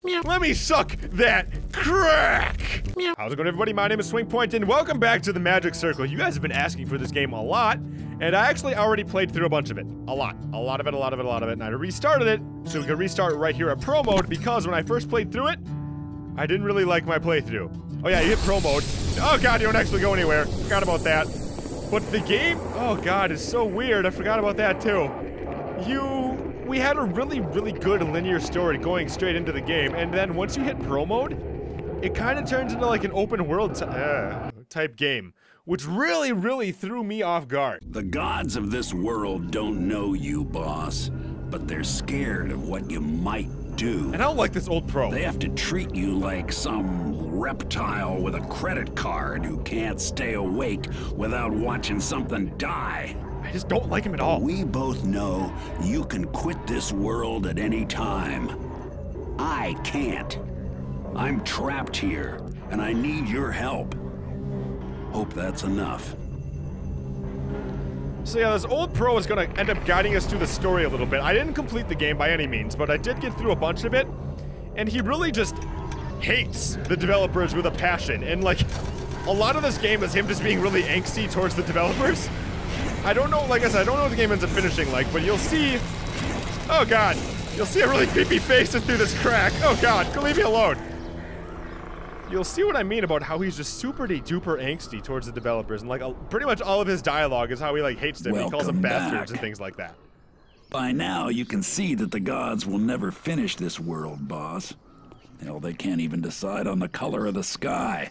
Let me suck that crack! How's it going, everybody? My name is SwingPoynt, and welcome back to the Magic Circle. You guys have been asking for this game a lot, and I actually already played through a bunch of it. A lot of it, and I restarted it, so we could restart right here at Pro Mode, because when I first played through it, I didn't really like my playthrough. Oh yeah, you hit Pro Mode. Oh god, you don't actually go anywhere. Forgot about that. But the game, oh god, is so weird. I forgot about that too. We had a really good linear story going straight into the game, and then once you hit Pro Mode, it kind of turns into like an open world type game, which really threw me off guard. The gods of this world don't know you, boss, but they're scared of what you might do. And I don't like this old pro. They have to treat you like some reptile with a credit card who can't stay awake without watching something die. I just don't like him at all. We both know you can quit this world at any time. I can't. I'm trapped here, and I need your help. Hope that's enough. So yeah, this old pro is gonna end up guiding us through the story a little bit. I didn't complete the game by any means, but I did get through a bunch of it, and he really just hates the developers with a passion. And like, a lot of this game is him just being really angsty towards the developers. I don't know, like I said, I don't know what the game ends up finishing like, but you'll see, oh god, you'll see a really creepy face through this crack. Oh god, go leave me alone. You'll see what I mean about how he's just super duper angsty towards the developers, and like pretty much all of his dialogue is how he like hates them. He calls them bastards and things like that. By now you can see that the gods will never finish this world, boss. Hell, they can't even decide on the color of the sky.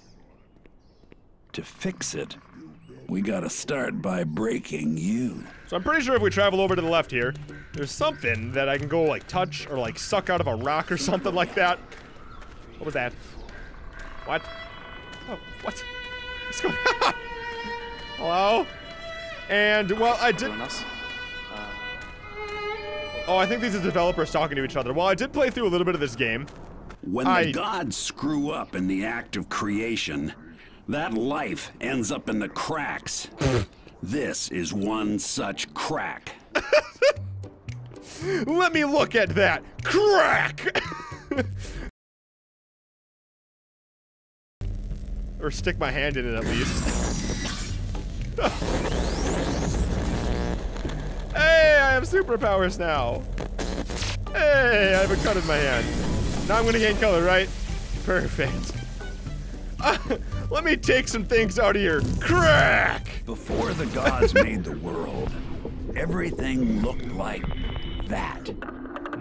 To fix it, we gotta start by breaking you. So I'm pretty sure if we travel over to the left here, there's something that I can go like touch or like suck out of a rock or something like that. What was that? What? Oh, what? What's going on? Hello? And, well, I did... Oh, I think these are developers talking to each other. Well, I did play through a little bit of this game. When the gods screw up in the act of creation, that life ends up in the cracks. This is one such crack. Let me look at that crack! Or stick my hand in it at least. Hey, I have superpowers now. Hey, I have a cut in my hand. Now I'm gonna gain color, right? Perfect. Let me take some things out of here. Crack! Before the gods made the world, everything looked like that.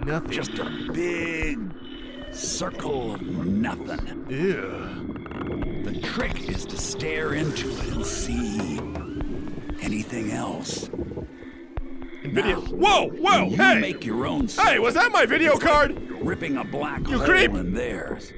Nothing. Just a big circle of nothing. Ew. The trick is to stare into it and see anything else. Video. Now, Whoa! You Hey! make your own. Hey, was that my video card? Ripping a black You hole creep! in theirs.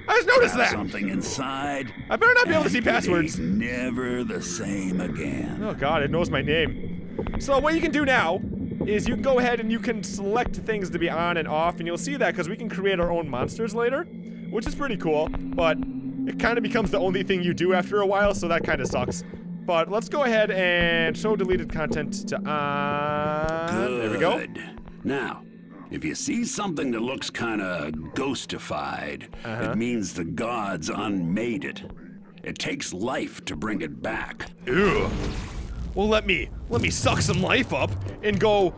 I just noticed that. Something inside. I better not be able to see passwords. It ain't never the same again. Oh god, it knows my name. So what you can do now is you can go ahead and you can select things to be on and off, and you'll see that because we can create our own monsters later, which is pretty cool, but it kind of becomes the only thing you do after a while, so that kind of sucks. But let's go ahead and show deleted content to on. Good. There we go. Now, if you see something that looks kind of ghostified, it means the gods unmade it. It takes life to bring it back. Ew. Well, let me suck some life up and go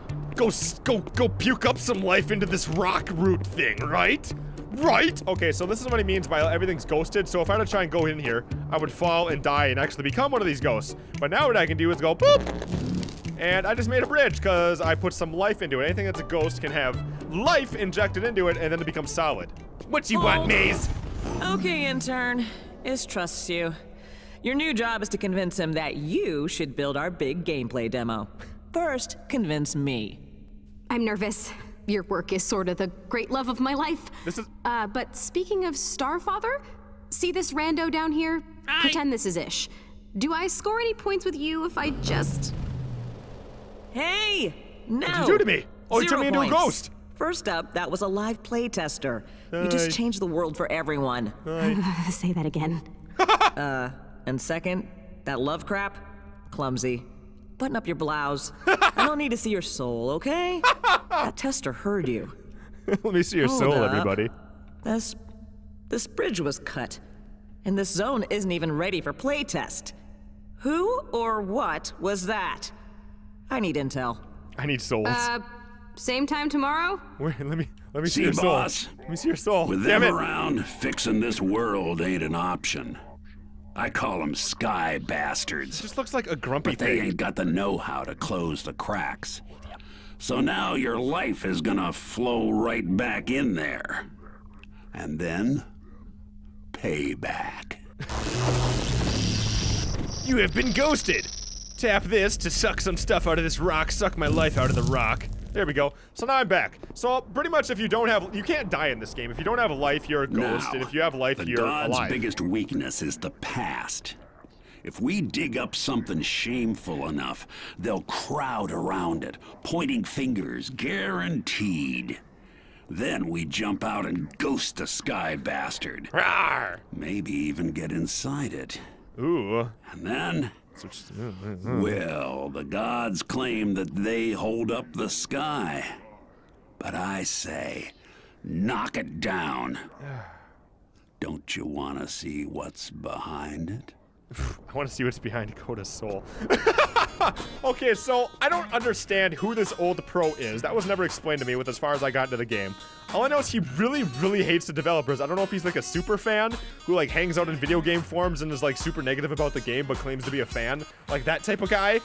puke up some life into this rock root thing, right? Right? Okay, so this is what he means by everything's ghosted. So if I were to try and go in here, I would fall and die and actually become one of these ghosts. But now what I can do is go boop! And I just made a bridge because I put some life into it. Anything that's a ghost can have life injected into it and then it becomes solid. What you want, Maze? Okay, intern. Is trusts you. Your new job is to convince him that you should build our big gameplay demo. First, convince me. I'm nervous. Your work is sort of the great love of my life. This is... but speaking of Starfather, see this rando down here? Pretend this is Ish. Do I score any points with you if I just... Hey! No! What'd you do to me? Oh, you turned me into a ghost! First up, that was a live playtester. You just changed the world for everyone. Say that again. And second, that love crap? Clumsy. Button up your blouse. I don't need to see your soul, okay? That tester heard you. Let me see your soul, everybody. This bridge was cut, and this zone isn't even ready for playtest. Who or what was that? I need intel. I need souls. Same time tomorrow? Wait, let me see See, your soul. boss? Let me see your soul. With Damn them it. around, fixing this world ain't an option. I call them sky bastards. Just looks like a grumpy But they thing. ain't got the know-how to close the cracks. So now your life is gonna flow right back in there. And then, payback. You have been ghosted. Tap this to suck some stuff out of this rock. Suck my life out of the rock. There we go. So now I'm back. So pretty much if you don't have, you can't die in this game. If you don't have a life, you're a ghost. Now, And if you have life, the you're gods' alive. biggest weakness is the past. If we dig up something shameful enough, they'll crowd around it, pointing fingers, guaranteed. Then we jump out and ghost the sky bastard. Rawr. Maybe even get inside it. Ooh. And then, well, the gods claim that they hold up the sky. But I say, knock it down. Don't you want to see what's behind it? I want to see what's behind Coda's soul. Okay, so I don't understand who this old pro is. That was never explained to me with as far as I got into the game. All I know is he really, really hates the developers. I don't know if he's like a super fan who like hangs out in video game forums and is like super negative about the game but claims to be a fan. Like that type of guy.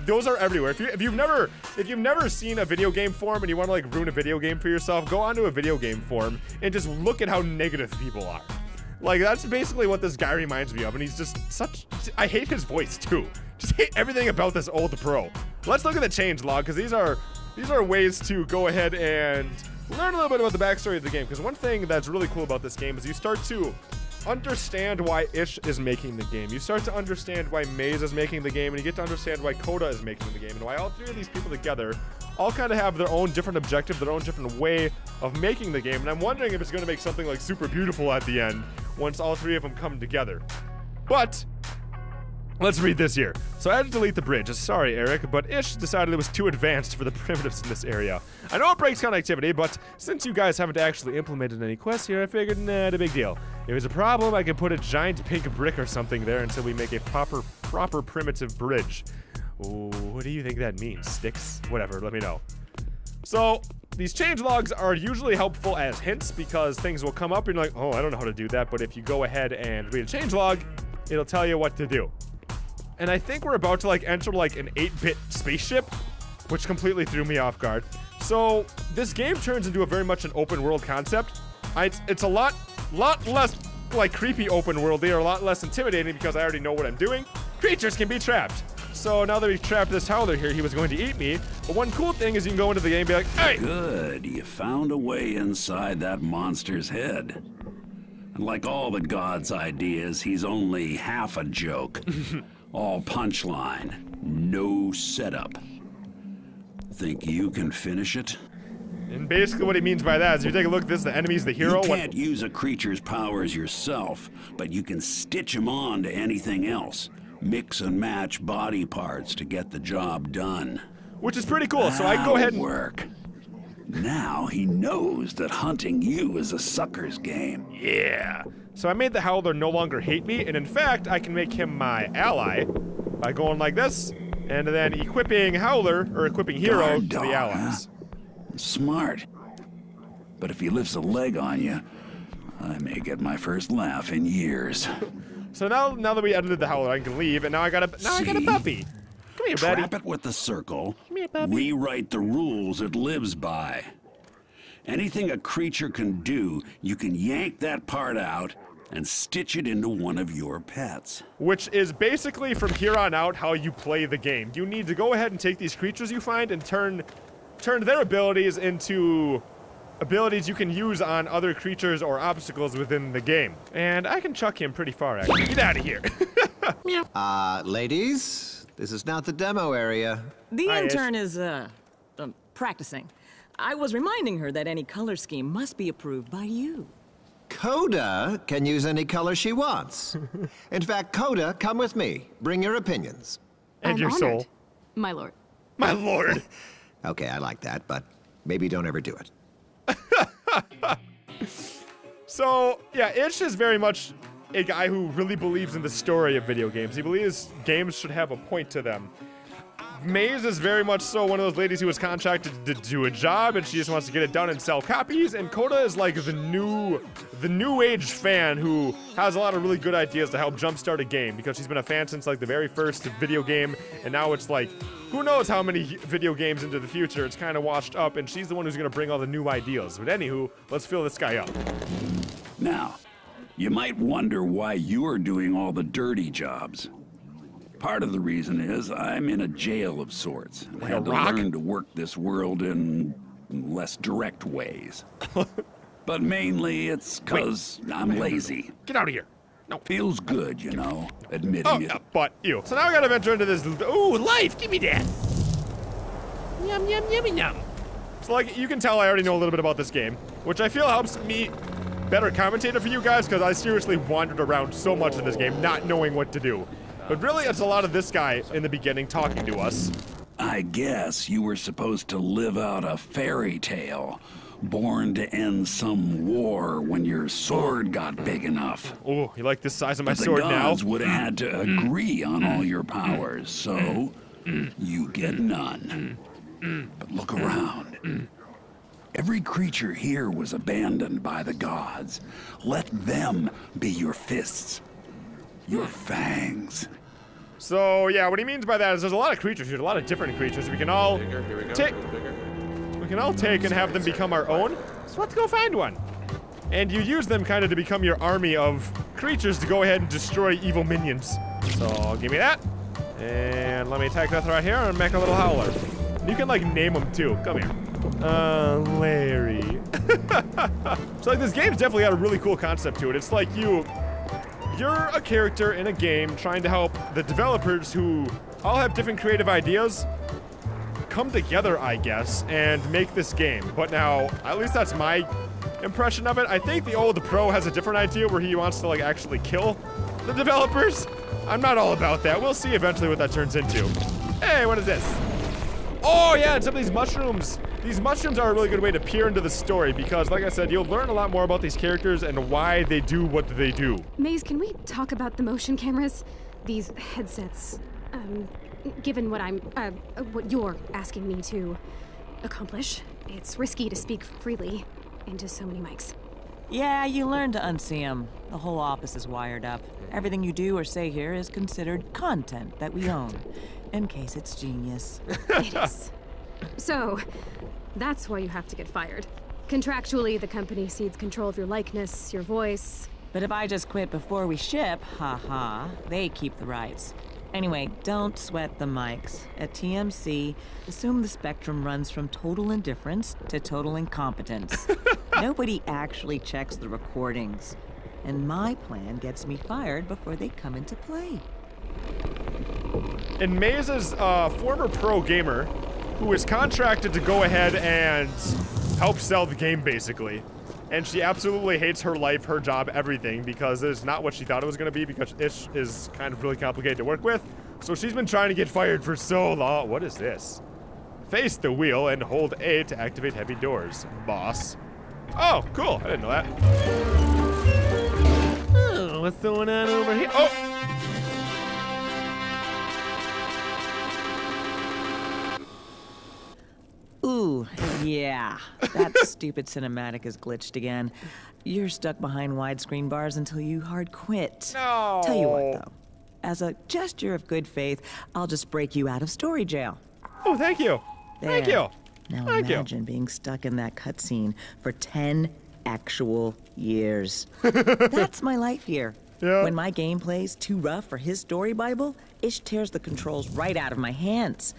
Those are everywhere. If you've never seen a video game forum and you want to like ruin a video game for yourself, go onto a video game forum and just look at how negative people are. Like, that's basically what this guy reminds me of, and he's just I hate his voice, too. Just hate everything about this old pro. Let's look at the change log, because these are ways to go ahead and learn a little bit about the backstory of the game, because one thing that's really cool about this game is you start to understand why Ish is making the game. You start to understand why Maze is making the game, and you get to understand why Coda is making the game, and why all three of these people together all kind of have their own different objective, their own different way of making the game. And I'm wondering if it's going to make something like super beautiful at the end once all three of them come together. But let's read this here. So I had to delete the bridge. Sorry, Eric, but Ish decided it was too advanced for the primitives in this area. I know it breaks connectivity, but since you guys haven't actually implemented any quests here, I figured, nah, no big deal. If it's a problem, I can put a giant pink brick or something there until we make a proper primitive bridge. Ooh, what do you think that means? Sticks? Whatever, let me know. So, these change logs are usually helpful as hints because things will come up and you're like, oh, I don't know how to do that, but if you go ahead and read a change log, it'll tell you what to do. And I think we're about to like enter like an 8-bit spaceship, which completely threw me off guard. So, this game turns into a very much an open world concept. It's a lot less like creepy open world. They are a lot less intimidating because I already know what I'm doing. Creatures can be trapped. So now that we've trapped this howler here, he was going to eat me. But one cool thing is you can go into the game and be like, hey! Good, you found a way inside that monster's head. And like all the gods' ideas, he's only half a joke. All punchline, no setup. Think you can finish it? And basically what he means by that is if you take a look at this, the enemy's the hero. You can't use a creature's powers yourself, but you can stitch them on to anything else. Mix and match body parts to get the job done. Which is pretty cool, so I can go ahead and work. Now he knows that hunting you is a sucker's game. Yeah. So I made the howler no longer hate me, and in fact, I can make him my ally by going like this, and then equipping howler, or equipping hero Guard to dog, the allies. Huh? Smart. But if he lifts a leg on you, I may get my first laugh in years. So now that we edited the howler, I can leave, and now I got a puppy. Come here, buddy. Trap it with the circle. Come here, puppy. Rewrite the rules it lives by. Anything a creature can do, you can yank that part out and stitch it into one of your pets. Which is basically from here on out how you play the game. You need to go ahead and take these creatures you find and turn their abilities into abilities you can use on other creatures or obstacles within the game. And I can chuck him pretty far, actually. Get out of here. Ladies, this is not the demo area. The Hi, intern is, practicing. I was reminding her that any color scheme must be approved by you. Coda can use any color she wants. In fact, Coda, come with me. Bring your opinions. And I'm your honored, soul. my lord. My lord. Okay, I like that, but maybe don't ever do it. So, yeah, Ish is very much a guy who really believes in the story of video games. He believes games should have a point to them. Maze is very much so one of those ladies who was contracted to do a job, and she just wants to get it done and sell copies. And Coda is like the new age fan who has a lot of really good ideas to help jumpstart a game, because she's been a fan since like the very first video game, and now it's like, who knows how many video games into the future. It's kind of washed up, and she's the one who's gonna bring all the new ideas. But anywho, let's fill this guy up. Now, you might wonder why you're doing all the dirty jobs. Part of the reason is I'm in a jail of sorts. I had to learn to work this world in less direct ways. But mainly it's because I'm lazy. Get out of here. No. Feels good, you know, admitting it. But you. So now we gotta venture into this. Ooh, life, give me that. Yum, yum, yummy, yum. So like, you can tell I already know a little bit about this game, which I feel helps me better commentator for you guys, because I seriously wandered around so much in this game, not knowing what to do. But really, it's a lot of this guy in the beginning talking to us. I guess you were supposed to live out a fairy tale, born to end some war when your sword got big enough. Oh, you like the size of my sword now? The gods would have had to agree on all your powers, so you get none. But look around. Every creature here was abandoned by the gods. Let them be your fists. Your fangs. So yeah, what he means by that is there's a lot of creatures here, a lot of different creatures. We can all take and have them become our own. So let's go find one. And you use them kind of to become your army of creatures to go ahead and destroy evil minions. So give me that. And let me take that right here and make a little howler. You can like name them too. Come here. Larry. So like this game's definitely got a really cool concept to it. It's like you're a character in a game trying to help the developers who all have different creative ideas come together, I guess, and make this game. But now, at least that's my impression of it. I think the old pro has a different idea where he wants to like actually kill the developers. I'm not all about that. We'll see eventually what that turns into. Hey, what is this? Oh yeah, and some of these mushrooms. These mushrooms are a really good way to peer into the story because, like I said, you'll learn a lot more about these characters and why they do what they do. Maze, can we talk about the motion cameras? These headsets. Given what what you're asking me to accomplish, it's risky to speak freely into so many mics. Yeah, you learn to unsee them. The whole office is wired up. Everything you do or say here is considered content that we own, in case it's genius. It is. So, that's why you have to get fired. Contractually, the company cedes control of your likeness, your voice. But if I just quit before we ship, haha, they keep the rights. Anyway, don't sweat the mics. At TMC, assume the spectrum runs from total indifference to total incompetence. Nobody actually checks the recordings. And my plan gets me fired before they come into play. And Maze is a former pro gamer who is contracted to go ahead and help sell the game, basically. And she absolutely hates her life, her job, everything, because it's not what she thought it was going to be, because Ish is kind of really complicated to work with. So she's been trying to get fired for so long. What is this? Face the wheel and hold A to activate heavy doors, boss. Oh, cool. I didn't know that. Oh, what's going on over here? Oh! Ooh, yeah. That stupid cinematic is glitched again. You're stuck behind widescreen bars until you hard quit. No. Tell you what, though. As a gesture of good faith, I'll just break you out of story jail. Oh, thank you. There. Thank you. Now Thank imagine being stuck in that cutscene for 10 actual years. That's my life here. Yeah. When my game plays too rough for his story bible, Ish tears the controls right out of my hands.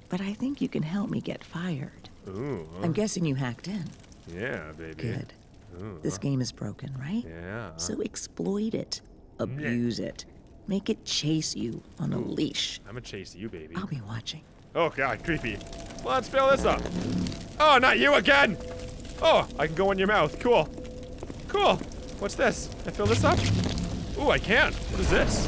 But I think you can help me get fired. Ooh. I'm guessing you hacked in. Yeah, baby. Good. Ooh. This game is broken, right? Yeah. So exploit it. Abuse it. Make it chase you on a leash. I'm gonna chase you, baby. I'll be watching. Oh, God, creepy. Well, let's fill this up. Oh, not you again! Oh, I can go in your mouth. Cool. Cool. What's this? Can I fill this up? Ooh, I can. What is this?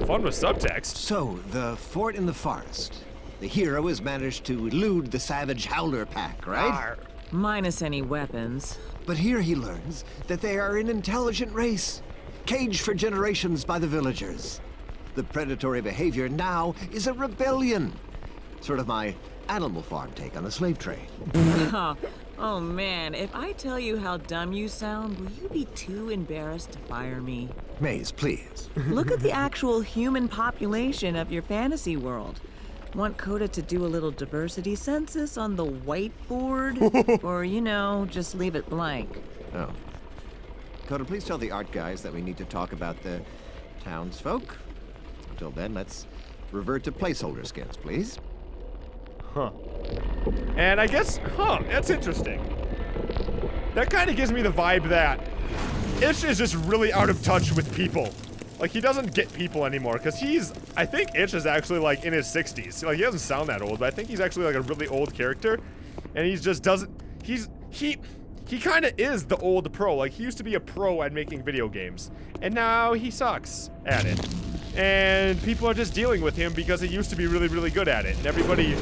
Fun with subtext. So, the fort in the forest. The hero has managed to elude the savage Howler pack, right? Arr. Minus any weapons. But here he learns that they are an intelligent race, caged for generations by the villagers. The predatory behavior now is a rebellion. Sort of my Animal Farm take on the slave trade. Oh man, if I tell you how dumb you sound, will you be too embarrassed to fire me? Maze, please. Look at the actual human population of your fantasy world. Want Coda to do a little diversity census on the whiteboard? Or, you know, just leave it blank? Oh. Coda, please tell the art guys that we need to talk about the townsfolk. Until then, let's revert to placeholder skins, please. Huh. And I guess, that's interesting. That kind of gives me the vibe that Ish is just really out of touch with people. Like, he doesn't get people anymore, because I think Ish is actually, like, in his 60s. Like, he doesn't sound that old, but I think he's actually, like, a really old character. And he just doesn't, he kind of is the old pro. Like, he used to be a pro at making video games. And now he sucks at it. And people are just dealing with him because he used to be really, really good at it. And everybody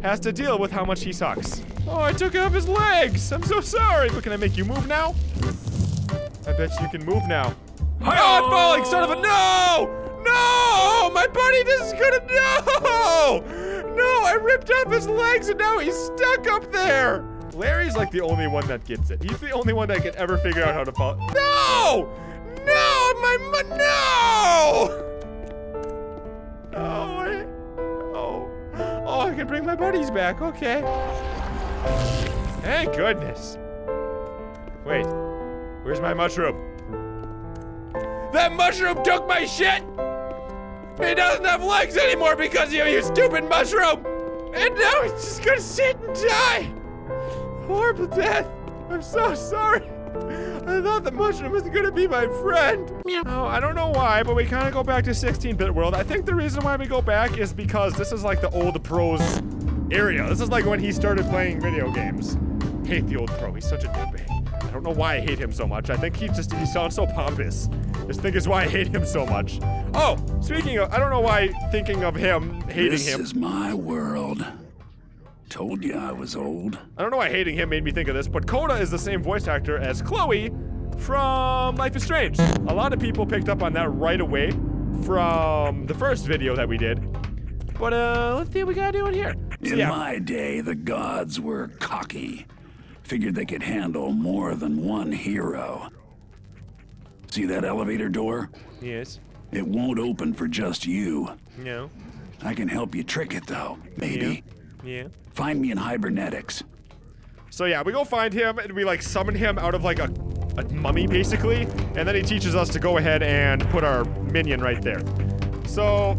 has to deal with how much he sucks. Oh, I took off his legs. I'm so sorry. But can I make you move now? I bet you can move now. Oh, I'm falling, son of a no! No! My buddy, this is gonna, no! No, I ripped off his legs and now he's stuck up there. Larry's like the only one that gets it. He's the only one that can ever figure out how to fall. No! No! No! Oh, I can bring my buddies back, okay. Thank goodness. Wait, where's my mushroom? That mushroom took my shit! He doesn't have legs anymore because of you stupid mushroom! And now he's just gonna sit and die! Horrible death! I'm so sorry! I thought the mushroom was gonna be my friend! Oh, I don't know why, but we kinda go back to 16-bit world. I think the reason why we go back is because this is like the old pro's area. This is like when he started playing video games. Hate the old pro, he's such a doobie. I don't know why I hate him so much. I think he sounds so pompous. Just think is why I hate him so much. Oh, speaking of, I don't know why thinking of him, hating him. This is my world. Told you I was old. I don't know why hating him made me think of this, but Coda is the same voice actor as Chloe from Life is Strange. A lot of people picked up on that right away from the first video that we did. But let's see what we gotta do in here. So, in my day, the gods were cocky. Figured they could handle more than one hero. See that elevator door? Yes. It won't open for just you. No. I can help you trick it though, maybe. Yeah. Find me in hybernetics. So yeah, we go find him and we like summon him out of like a mummy basically, and then he teaches us to go ahead and put our minion right there. So,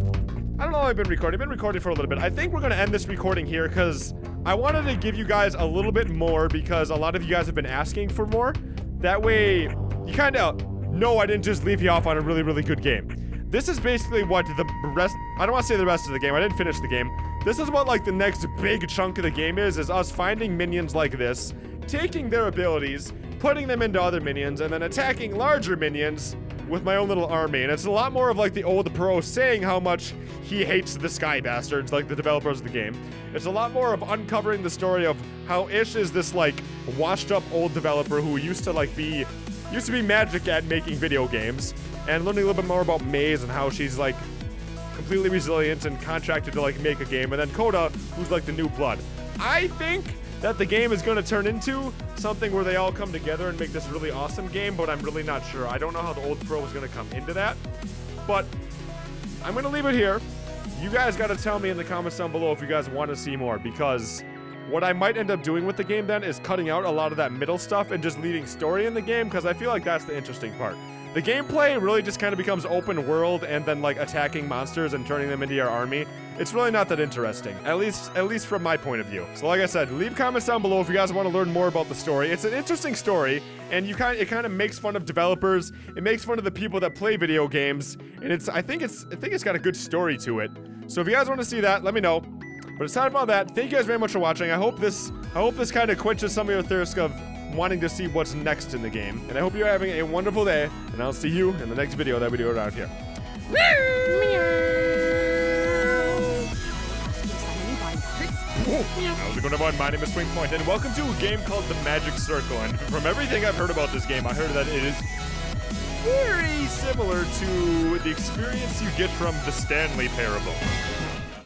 I don't know how I've been recording. I've been recording for a little bit. I think we're gonna end this recording here because I wanted to give you guys a little bit more because a lot of you guys have been asking for more. That way, you kind of know I didn't just leave you off on a really, really good game. This is basically what the rest, I don't want to say the rest of the game, I didn't finish the game. This is what like the next big chunk of the game is us finding minions like this, taking their abilities, putting them into other minions, and then attacking larger minions with my own little army. And it's a lot more of like the old pro saying how much he hates the Sky Bastards, like the developers of the game. It's a lot more of uncovering the story of how Ish is this like washed up old developer who used to be magic at making video games, and learning a little bit more about Maze and how she's like completely resilient and contracted to like make a game, and then Coda, who's like the new blood. I think that the game is going to turn into something where they all come together and make this really awesome game, but I'm really not sure. I don't know how the old pro is going to come into that, but I'm going to leave it here. You guys got to tell me in the comments down below if you guys want to see more, because what I might end up doing with the game then is cutting out a lot of that middle stuff and just leaving story in the game, because I feel like that's the interesting part. The gameplay really just kind of becomes open world and then like attacking monsters and turning them into your army. It's really not that interesting, at least from my point of view. So like I said, leave comments down below if you guys want to learn more about the story. It's an interesting story, and it kind of makes fun of developers. It makes fun of the people that play video games, and I think it's got a good story to it. So if you guys want to see that, let me know. But aside from all that, thank you guys very much for watching. I hope this kind of quenches some of your thirst of wanting to see what's next in the game. And I hope you're having a wonderful day, and I'll see you in the next video that we do around here. Meow. How's it going, everyone? My name is SwingPoynt, and welcome to a game called The Magic Circle. And from everything I've heard about this game, I heard that it is very similar to the experience you get from the Stanley Parable.